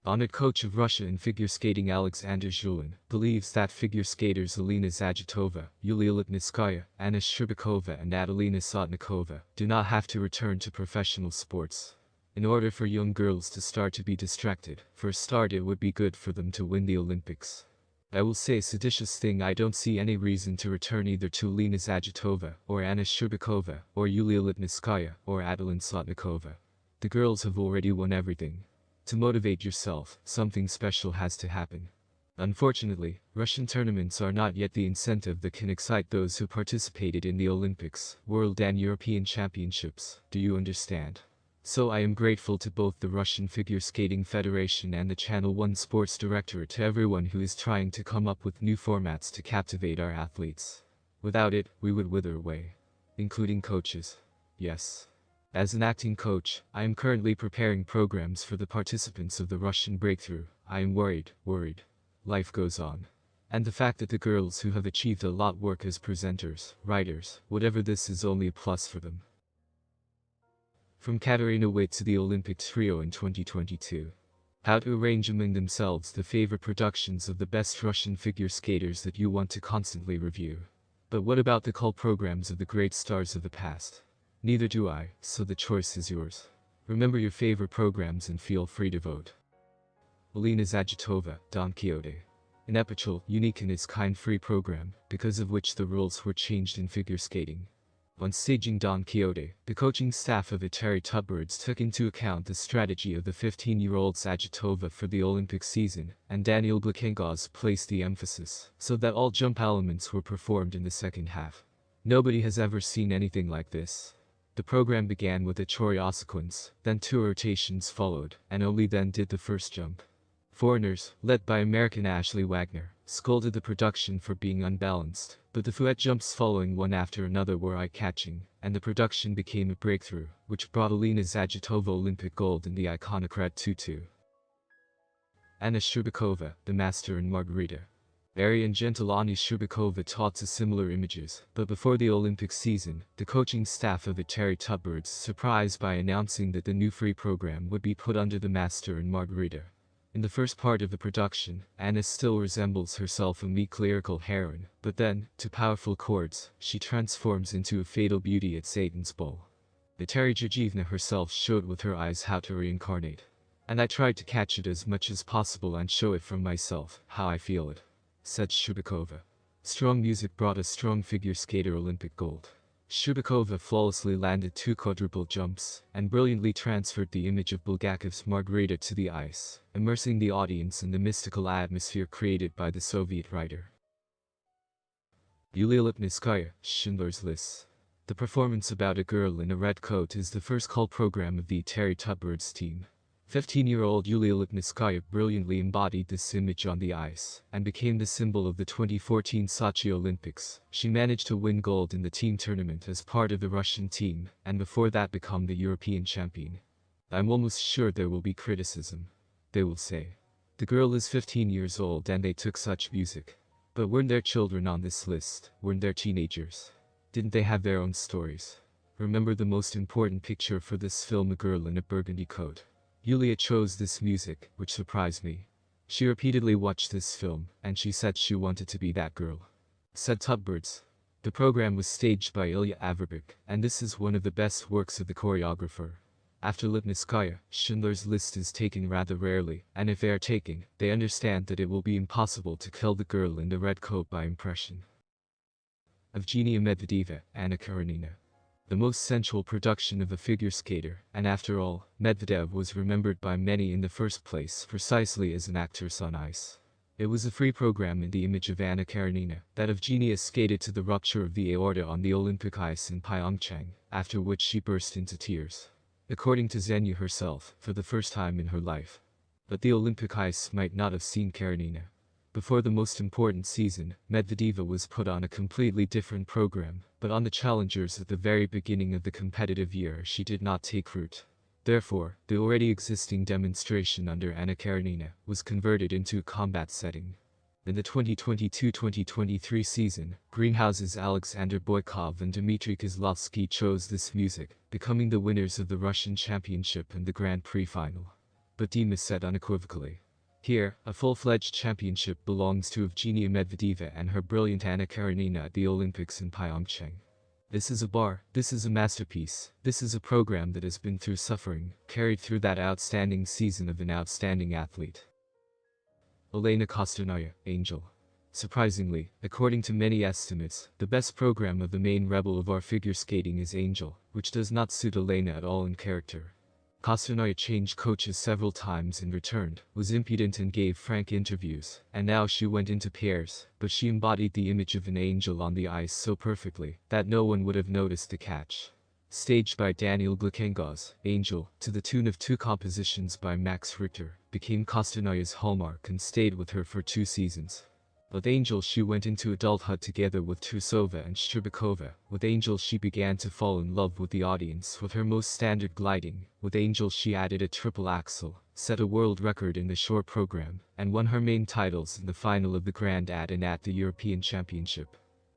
Honored coach of Russia in figure skating Alexander Zhulin believes that figure skaters Alina Zagitova, Yulia Lipnitskaya, Anna Shcherbakova and Alina Sotnikova do not have to return to professional sports. In order for young girls to start to be distracted, for a start it would be good for them to win the Olympics. I will say a seditious thing: I don't see any reason to return either to Alina Zagitova, or Anna Shcherbakova, or Yulia Lipnitskaya, or Alina Sotnikova. The girls have already won everything. To motivate yourself, something special has to happen. Unfortunately, Russian tournaments are not yet the incentive that can excite those who participated in the Olympics, World and European Championships. Do you understand? So I am grateful to both the Russian Figure Skating Federation and the Channel 1 Sports Directorate, to everyone who is trying to come up with new formats to captivate our athletes. Without it, we would wither away. Including coaches. Yes. As an acting coach, I am currently preparing programs for the participants of the Russian breakthrough. I am worried. Life goes on. And the fact that the girls who have achieved a lot work as presenters, writers, whatever, this is only a plus for them. From Karenina Witt to the Olympic trio in 2022. How to arrange among themselves the favorite productions of the best Russian figure skaters that you want to constantly review. But what about the cult programs of the great stars of the past? Neither do I, so the choice is yours. Remember your favorite programs and feel free to vote. Alina Zagitova, Don Quixote. An epochal, unique in its kind free program, because of which the rules were changed in figure skating. On staging Don Quixote, the coaching staff of Itari Tubberds took into account the strategy of the 15-year-old Zagitova for the Olympic season, and Daniel Blakengaz placed the emphasis, so that all jump elements were performed in the second half. Nobody has ever seen anything like this. The program began with a choreo sequence, then 2 rotations followed, and only then did the first jump. Foreigners, led by American Ashley Wagner, scolded the production for being unbalanced, but the fouette jumps following one after another were eye-catching, and the production became a breakthrough, which brought Alina Zagitova Olympic gold in the iconic red tutu. Anna Shcherbakova, the Master and Margarita. Very and gentle Anna Shcherbakova taught to similar images, but before the Olympic season, the coaching staff of Itari Tubberds surprised by announcing that the new free program would be put under the Master and Margarita. In the first part of the production, Anna still resembles herself a meek lyrical heroine, but then, to powerful chords, she transforms into a fatal beauty at Satan's bowl. Vitali Georgievna herself showed with her eyes how to reincarnate. And I tried to catch it as much as possible and show it from myself, how I feel it. Said Shcherbakova. Strong music brought a strong figure skater Olympic gold. Shcherbakova flawlessly landed 2 quadruple jumps, and brilliantly transferred the image of Bulgakov's Margarita to the ice, immersing the audience in the mystical atmosphere created by the Soviet writer. Yulia Lipnitskaya, Schindler's List. The performance about a girl in a red coat is the first cult program of the Itari Tubberds team. 15-year-old Yulia Lipnitskaya brilliantly embodied this image on the ice, and became the symbol of the 2014 Sochi Olympics. She managed to win gold in the team tournament as part of the Russian team, and before that become the European champion. I'm almost sure there will be criticism. They will say, the girl is 15 years old and they took such music. But weren't there children on this list? Weren't there teenagers? Didn't they have their own stories? Remember the most important picture for this film: a girl in a burgundy coat. Yulia chose this music, which surprised me. She repeatedly watched this film, and she said she wanted to be that girl. Said Tubberds. The program was staged by Ilya Averbik, and this is one of the best works of the choreographer. After Lipnitskaya, Schindler's List is taken rather rarely, and if they are taken, they understand that it will be impossible to kill the girl in the red coat by impression. Evgenia Medvedeva, Anna Karenina. The most sensual production of a figure skater, and after all, Medvedeva was remembered by many in the first place precisely as an actress on ice. It was a free program in the image of Anna Karenina that Evgenia skated to the rupture of the aorta on the Olympic ice in Pyeongchang, after which she burst into tears. According to Xenia herself, for the first time in her life. But the Olympic ice might not have seen Karenina. Before the most important season, Medvedeva was put on a completely different program, but on the challengers at the very beginning of the competitive year she did not take root. Therefore, the already existing demonstration under Anna Karenina was converted into a combat setting. In the 2022-2023 season, Greenhouse's Alexander Boykov and Dmitry Kozlovsky chose this music, becoming the winners of the Russian Championship and the Grand Prix final. but Dima said unequivocally. Here, a full-fledged championship belongs to Evgenia Medvedeva and her brilliant Anna Karenina at the Olympics in Pyeongchang. This is a bar, this is a masterpiece, this is a program that has been through suffering, carried through that outstanding season of an outstanding athlete. Elena Kostornaia, Angel. Surprisingly, according to many estimates, the best program of the main rebel of our figure skating is Angel, which does not suit Elena at all in character. Kostornaia changed coaches several times and returned, was impudent and gave frank interviews, and now she went into pairs, but she embodied the image of an angel on the ice so perfectly that no one would have noticed the catch. Staged by Daniel Glukenga's Angel, to the tune of 2 compositions by Max Richter, became Kostornaia's hallmark and stayed with her for 2 seasons. With Angel she went into adulthood together with Trusova and Shcherbakova. With Angel she began to fall in love with the audience with her most standard gliding. With Angel she added a triple axel, set a world record in the short program, and won her main titles in the final of the Grand Ad and at the European Championship.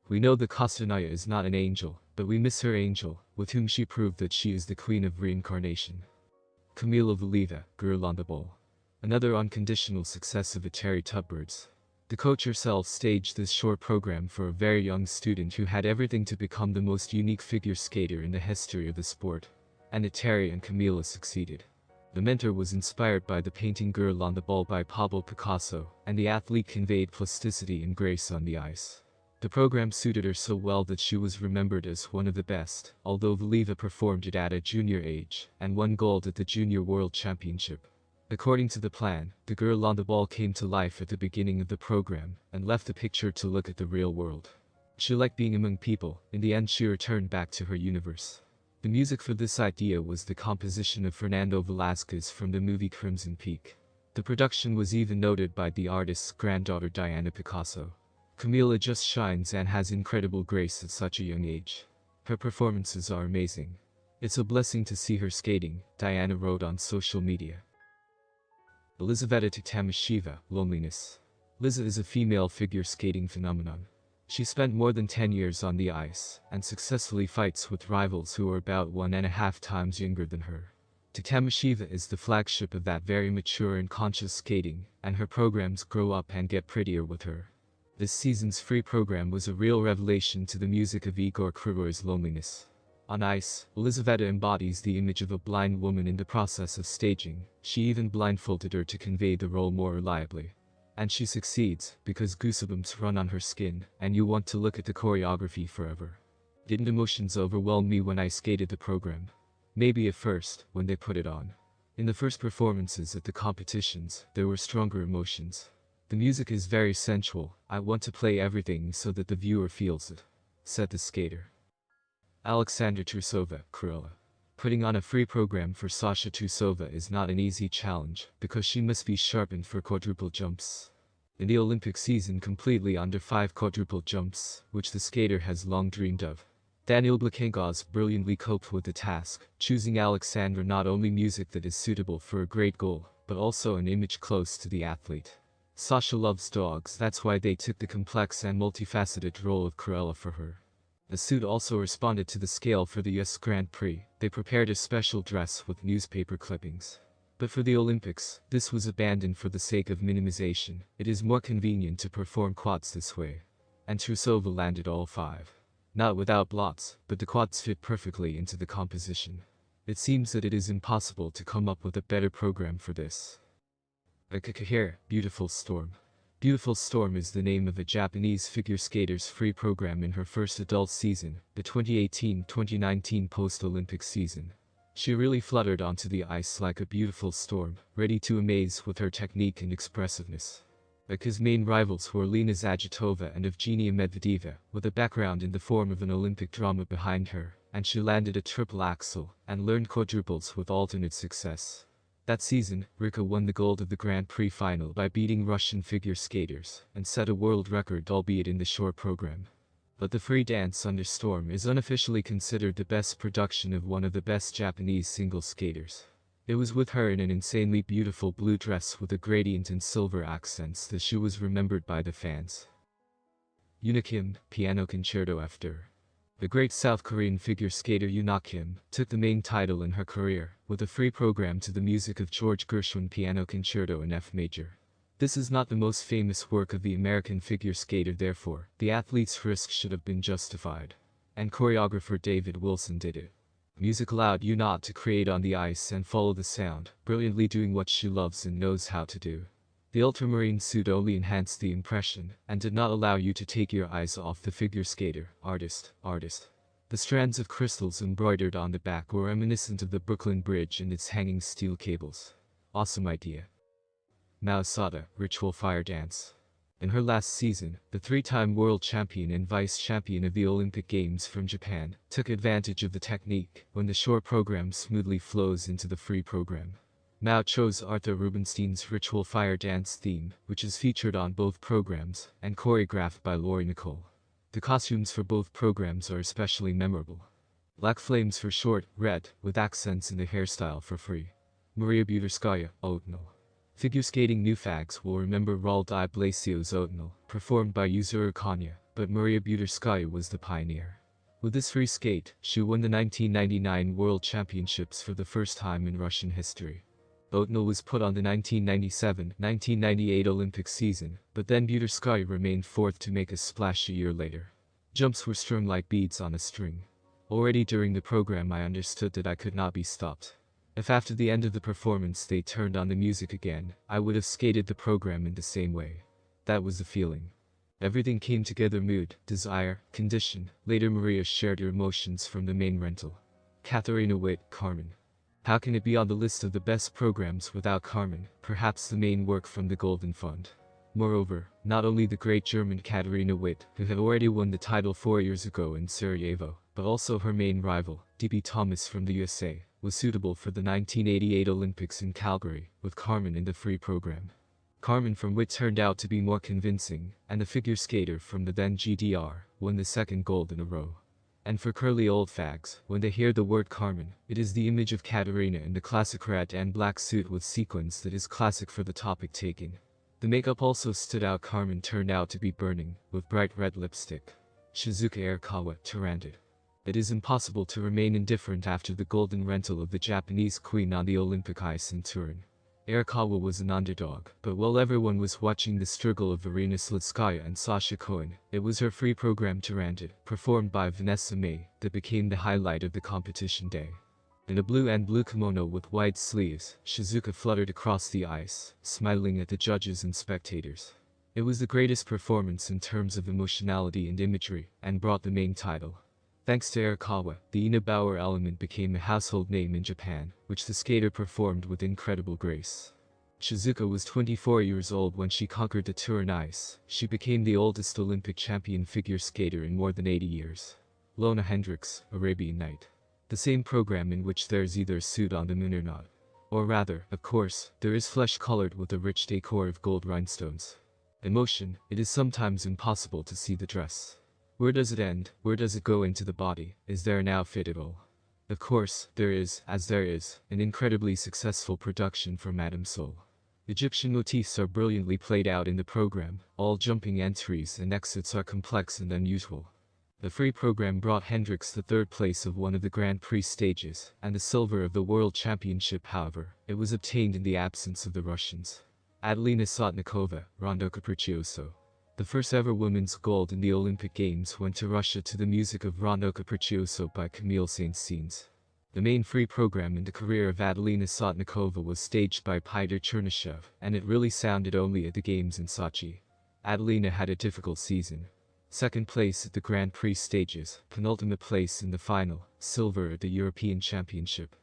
We know that Kostornaia is not an angel, but we miss her Angel, with whom she proved that she is the queen of reincarnation. Kamila Valieva, Girl on the Ball. Another unconditional success of Atari Tubberds. The coach herself staged this short program for a very young student who had everything to become the most unique figure skater in the history of the sport. And Atari and Kamila succeeded. The mentor was inspired by the painting Girl on the Ball by Pablo Picasso, and the athlete conveyed plasticity and grace on the ice. The program suited her so well that she was remembered as one of the best, although Valieva performed it at a junior age, and won gold at the Junior World Championship. According to the plan, the Girl on the Ball came to life at the beginning of the program, and left the picture to look at the real world. She liked being among people. In the end she returned back to her universe. The music for this idea was the composition of Fernando Velázquez from the movie Crimson Peak. The production was even noted by the artist's granddaughter Diana Picasso. Kamila just shines and has incredible grace at such a young age. Her performances are amazing. It's a blessing to see her skating, Diana wrote on social media. Elizaveta Tuktamysheva, Loneliness. Liza is a female figure skating phenomenon. She spent more than 10 years on the ice, and successfully fights with rivals who are about 1.5 times younger than her. Tuktamysheva is the flagship of that very mature and conscious skating, and her programs grow up and get prettier with her. This season's free program was a real revelation to the music of Igor Krivoy's Loneliness. On ice, Elizaveta embodies the image of a blind woman in the process of staging. She even blindfolded her to convey the role more reliably. And she succeeds, because goosebumps run on her skin, and you want to look at the choreography forever. Didn't emotions overwhelm me when I skated the program? Maybe at first, when they put it on. In the first performances at the competitions, there were stronger emotions. The music is very sensual. I want to play everything so that the viewer feels it, said the skater. Alexandra Trusova, Cruella. Putting on a free program for Sasha Trusova is not an easy challenge, because she must be sharpened for quadruple jumps. In the Olympic season completely under 5 quadruple jumps, which the skater has long dreamed of. Daniel Glukenga's brilliantly coped with the task, choosing Alexandra not only music that is suitable for a great goal, but also an image close to the athlete. Sasha loves dogs, that's why they took the complex and multifaceted role of Cruella for her. The suit also responded to the scale for the US Grand Prix. They prepared a special dress with newspaper clippings. But for the Olympics, this was abandoned for the sake of minimization. It is more convenient to perform quads this way. And Trusova landed all 5. Not without blots, but the quads fit perfectly into the composition. It seems that it is impossible to come up with a better program for this. Kihira, Beautiful Storm. Beautiful Storm is the name of a Japanese figure skater's free program in her first adult season, the 2018-2019 post-Olympic season. She really fluttered onto the ice like a beautiful storm, ready to amaze with her technique and expressiveness. Aka's main rivals were Alina Zagitova and Evgenia Medvedeva, with a background in the form of an Olympic drama behind her, and she landed a triple axel and learned quadruples with alternate success. That season, Rika won the gold of the Grand Prix final by beating Russian figure skaters, and set a world record albeit in the short program. But the free dance under Storm is unofficially considered the best production of one of the best Japanese single skaters. It was with her in an insanely beautiful blue dress with a gradient and silver accents that she was remembered by the fans. Yuna Kim, Piano Concerto After. The great South Korean figure skater Yuna took the main title in her career, with a free program to the music of George Gershwin Piano Concerto in F major. This is not the most famous work of the American figure skater, therefore, the athlete's risk should have been justified. And choreographer David Wilson did it. Music allowed Yuna to create on the ice and follow the sound, brilliantly doing what she loves and knows how to do. The ultramarine suit only enhanced the impression, and did not allow you to take your eyes off the figure skater, artist. The strands of crystals embroidered on the back were reminiscent of the Brooklyn Bridge and its hanging steel cables. Awesome idea. Mao Asada, ritual fire dance. In her last season, the three-time world champion and vice-champion of the Olympic Games from Japan took advantage of the technique when the short program smoothly flows into the free program. Mao chose Arthur Rubinstein's ritual fire dance theme, which is featured on both programs, and choreographed by Lori Nicole. The costumes for both programs are especially memorable. Black flames for short, red, with accents in the hairstyle for free. Maria Butyrskaya, Oatnal. Figure skating newfags will remember Raul di Blasio's Oatnal, performed by Yuzuru Konya, but Maria Butyrskaya was the pioneer. With this free skate, she won the 1999 World Championships for the first time in Russian history. Oatnal was put on the 1997-1998 Olympic season, but then Butyrskaya remained fourth to make a splash a year later. Jumps were strung like beads on a string. Already during the program I understood that I could not be stopped. If after the end of the performance they turned on the music again, I would have skated the program in the same way. That was the feeling. Everything came together: mood, desire, condition. Later Maria shared her emotions from the main rental. Karenina, Witt, Carmen. How can it be on the list of the best programs without Carmen, perhaps the main work from the Golden Fund? Moreover, not only the great German Katarina Witt, who had already won the title 4 years ago in Sarajevo, but also her main rival, D.B. Thomas from the USA, was suitable for the 1988 Olympics in Calgary, with Carmen in the free program. Carmen from Witt turned out to be more convincing, and the figure skater from the then GDR won the second gold in a row. And for curly old fags, when they hear the word Carmen, it is the image of Katerina in the classic red and black suit with sequins that is classic for the topic taken. The makeup also stood out. Carmen turned out to be burning, with bright red lipstick. Shizuka Arakawa, Taranded. It is impossible to remain indifferent after the golden rental of the Japanese queen on the Olympic ice in Turin. Arakawa was an underdog, but while everyone was watching the struggle of Irina Slutskaya and Sasha Cohen, it was her free program Taranded, performed by Vanessa May, that became the highlight of the competition day. In a blue and blue kimono with wide sleeves, Shizuka fluttered across the ice, smiling at the judges and spectators. It was the greatest performance in terms of emotionality and imagery, and brought the main title. Thanks to Arakawa, the Ina Bauer element became a household name in Japan, which the skater performed with incredible grace. Shizuka was 24 years old when she conquered the Turin ice. She became the oldest Olympic champion figure skater in more than 80 years. Lona Hendrickx, Arabian Night. The same program in which there is either a suit on the moon or not. Or rather, of course, there is flesh-colored with a rich decor of gold rhinestones. In motion, it is sometimes impossible to see the dress. Where does it end? Where does it go into the body? Is there an outfit at all? Of course, there is, as there is, an incredibly successful production for Madame Soul. Egyptian motifs are brilliantly played out in the program, all jumping entries and exits are complex and unusual. The free program brought Hendrickx the third place of one of the Grand Prix stages, and the silver of the World Championship. However, it was obtained in the absence of the Russians. Alina Sotnikova, Rondo Capriccioso. The first ever women's gold in the Olympic Games went to Russia to the music of Rondo Capriccioso by Camille Saint-Saëns. The main free program in the career of Alina Sotnikova was staged by Pyotr Chernyshев, and it really sounded only at the Games in Sochi. Alina had a difficult season. Second place at the Grand Prix stages, penultimate place in the final, silver at the European Championship.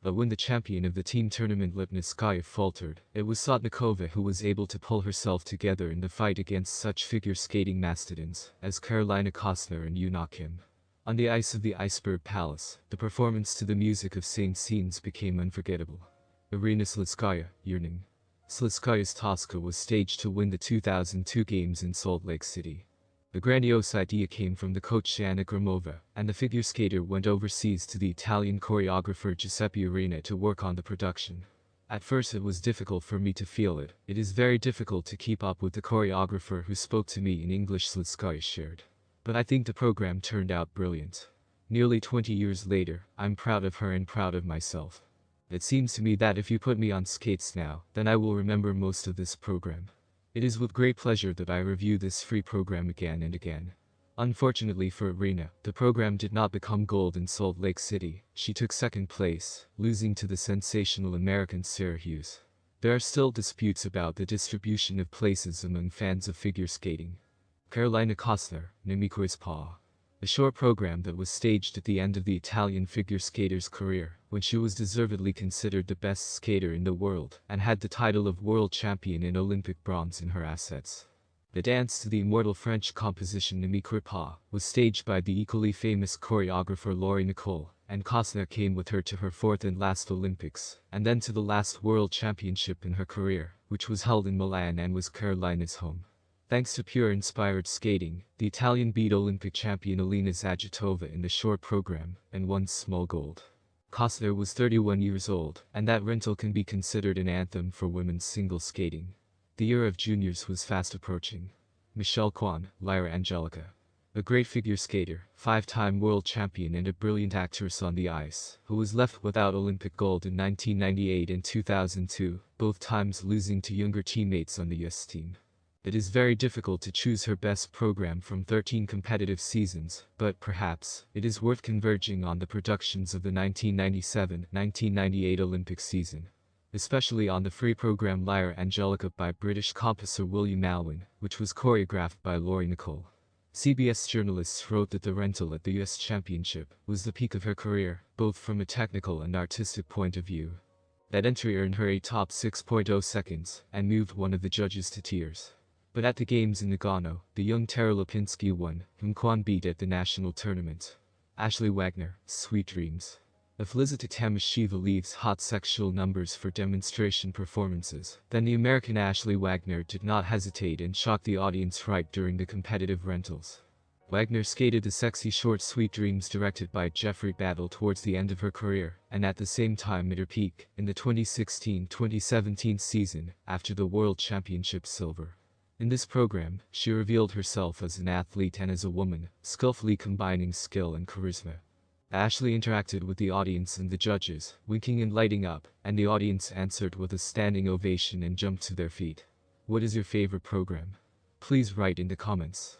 But when the champion of the team tournament Lipnitskaya faltered, it was Sotnikova who was able to pull herself together in the fight against such figure skating mastodons as Carolina Kostner and Yuna. On the ice of the Iceberg Palace, the performance to the music of Saint-Saëns became unforgettable. Irina Slutskaya, Yearning. Slutskaya's Tosca was staged to win the 2002 Games in Salt Lake City. The grandiose idea came from the coach Anna Gramova, and the figure skater went overseas to the Italian choreographer Giuseppe Arena to work on the production. At first it was difficult for me to feel it. It is very difficult to keep up with the choreographer who spoke to me in English. Slutskaya shared. But I think the program turned out brilliant. Nearly 20 years later, I'm proud of her and proud of myself. It seems to me that if you put me on skates now, then I will remember most of this program. It is with great pleasure that I review this free program again and again. Unfortunately for Irina, the program did not become gold in Salt Lake City. She took second place, losing to the sensational American Sarah Hughes. There are still disputes about the distribution of places among fans of figure skating. Carolina Kostner, Nemiko's paw. A short program that was staged at the end of the Italian figure skater's career, when she was deservedly considered the best skater in the world, and had the title of world champion in Olympic bronze in her assets. The dance to the immortal French composition Nemiko pas was staged by the equally famous choreographer Laurie Nicole, and Kostner came with her to her fourth and last Olympics, and then to the last World Championship in her career, which was held in Milan and was Carolina's home. Thanks to pure inspired skating, the Italian beat Olympic champion Alina Zagitova in the short program, and won small gold. Kostner was 31 years old, and that rental can be considered an anthem for women's single skating. The era of juniors was fast approaching. Michelle Kwan, Lyra Angelica. A great figure skater, 5-time world champion and a brilliant actress on the ice, who was left without Olympic gold in 1998 and 2002, both times losing to younger teammates on the US team. It is very difficult to choose her best program from 13 competitive seasons, but perhaps, it is worth converging on the productions of the 1997-1998 Olympic season. Especially on the free program Lyra Angelica by British composer William Alwyn, which was choreographed by Laurie Nicole. CBS journalists wrote that the rental at the US Championship was the peak of her career, both from a technical and artistic point of view. That entry earned her a top 6.0 seconds, and moved one of the judges to tears. But at the games in Nagano, the young Tara Lipinski won, whom Kwan beat at the national tournament. Ashley Wagner, Sweet Dreams. If Tuktamysheva leaves hot sexual numbers for demonstration performances, then the American Ashley Wagner did not hesitate and shocked the audience right during the competitive rentals. Wagner skated the sexy short Sweet Dreams directed by Jeffrey Battle towards the end of her career, and at the same time at her peak, in the 2016-2017 season, after the World Championship silver. In this program, she revealed herself as an athlete and as a woman, skillfully combining skill and charisma. Ashley interacted with the audience and the judges, winking and lighting up, and the audience answered with a standing ovation and jumped to their feet. What is your favorite program? Please write in the comments.